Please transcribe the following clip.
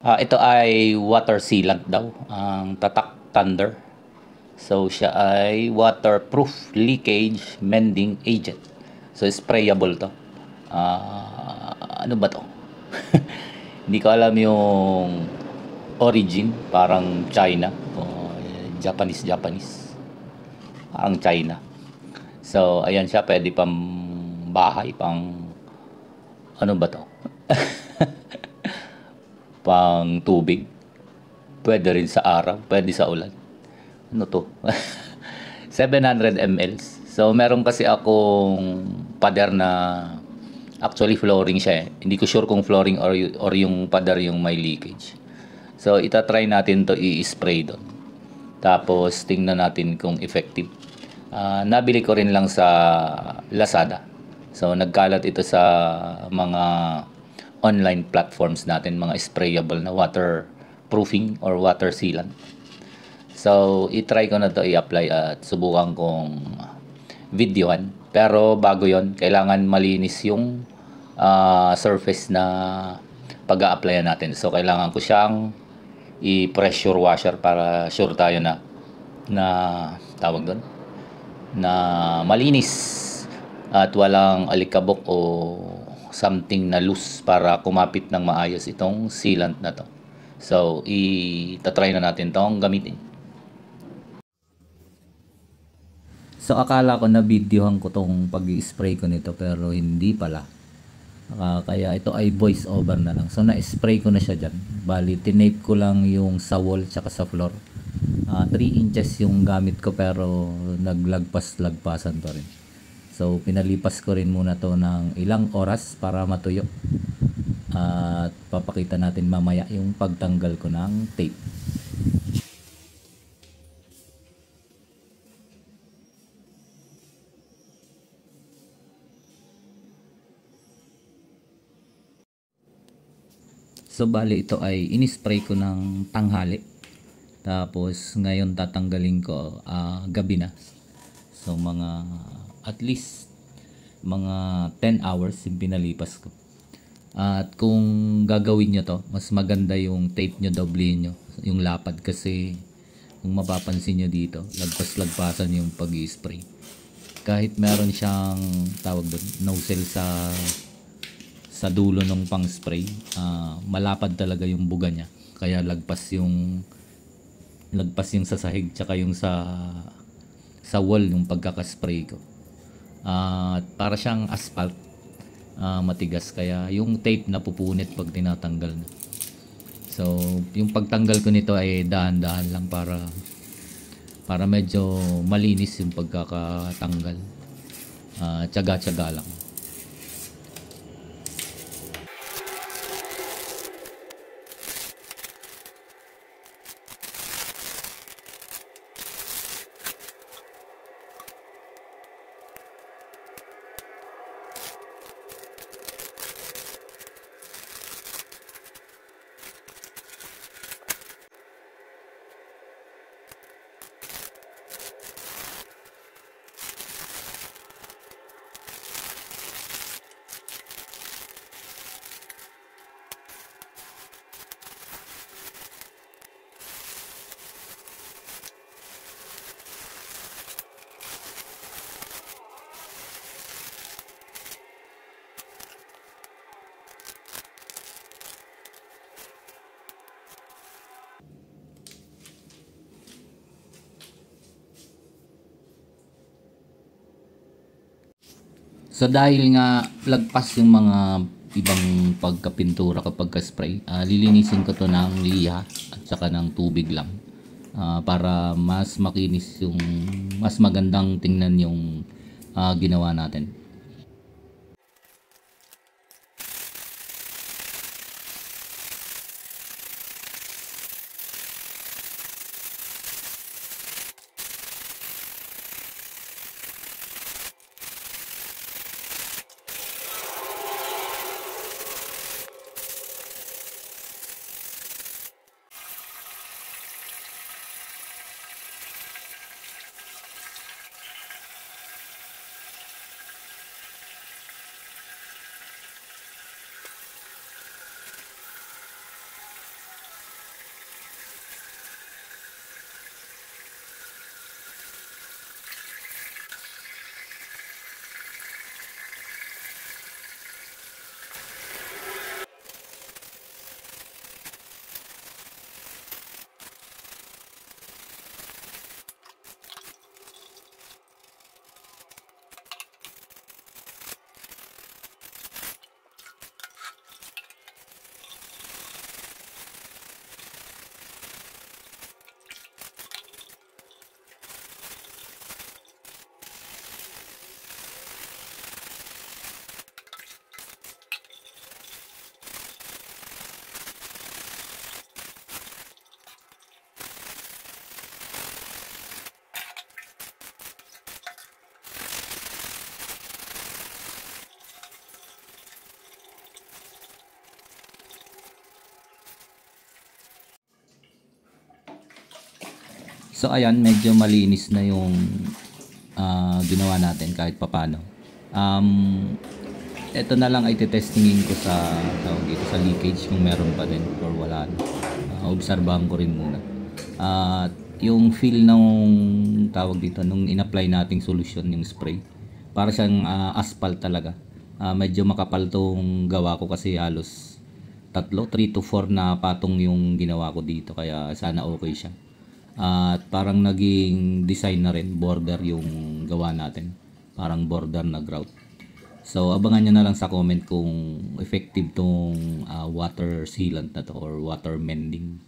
Ito ay water sealant daw, ang Tatak Thunder. So siya ay waterproof leakage mending agent. So sprayable to. Ano ba to? Hindi ko alam yung origin, parang China o Japanese. Parang China. So ayan siya, pwede pang bahay, pang ano ba to? Pang tubig. Pwede rin sa araw, pwede sa ulan. Ano to? 700 ml. So, meron kasi akong pader na actually flooring siya eh. Hindi ko sure kung flooring or yung pader yung may leakage. So, itatry natin to i-spray doon. Tapos, tingnan natin kung effective. Nabili ko rin lang sa Lazada. So, nagkalat ito sa mga online platforms natin, mga sprayable na waterproofing or water sealant. So, i-try ko na to i-apply at subukan kong videohan. Pero bago yon, kailangan malinis yung surface na pag-a-applyan natin. So, kailangan ko siyang i-pressure washer para sure tayo na tawag doon, na malinis at walang alikabok o something na loose para kumapit ng maayos itong sealant na to. So, i-try na natin tong gamitin. So akala ko na videohan ko tong pag-spray ko nito pero hindi pala. Kaya ito ay voice over na lang. So na-spray ko na siya dyan. Bali, tinape ko lang yung sa wall tsaka sa floor. 3 inches yung gamit ko pero naglagpas-lagpasan to rin. So pinalipas ko rin muna to ng ilang oras para matuyo. At papakita natin mamaya yung pagtanggal ko ng tape. So bali ito ay inispray ko ng tanghali. Tapos ngayon tatanggalin ko gabi na. So mga at least mga 10 hours yung pinalipas ko. At kung gagawin nyo to, mas maganda yung tape nyo, doblehin nyo yung lapad kasi kung mapapansin nyo dito, lagpas-lagpasan yung pag-i-spray. Kahit meron siyang tawag doon, nozzle sa dulo ng pang spray, malapad talaga yung buga niya, kaya lagpas yung sa sahig tsaka yung sa wall yung pagkakaspray ko. Para siyang asphalt, matigas, kaya yung tape napupunit pag tinatanggal na. So yung pagtanggal ko nito ay dahan-dahan lang para medyo malinis yung pagkakatanggal. Tiyaga-tiyaga lang. So dahil nga lagpas yung mga ibang pagkapintura kapag ka-spray, lilinisin ko to ng liha at saka ng tubig lang, para mas makinis, yung mas magandang tingnan yung ginawa natin. So ayan, medyo malinis na yung ginawa natin kahit papano. Ito na lang ay testingin ko sa tawag dito sa leakage kung meron pa din or wala na. Obserbahan ko rin muna. At yung feel ng tawag dito nung in-apply nating solution yung spray, para siyang asphalt talaga. Medyo makapal tong gawa ko kasi halos 3 to 4 na patong yung ginawa ko dito, kaya sana okay siya. At parang naging design na rin, border yung gawa natin. Parang border na grout. So abangan nyo na lang sa comment kung effective tong water sealant na to or water mending.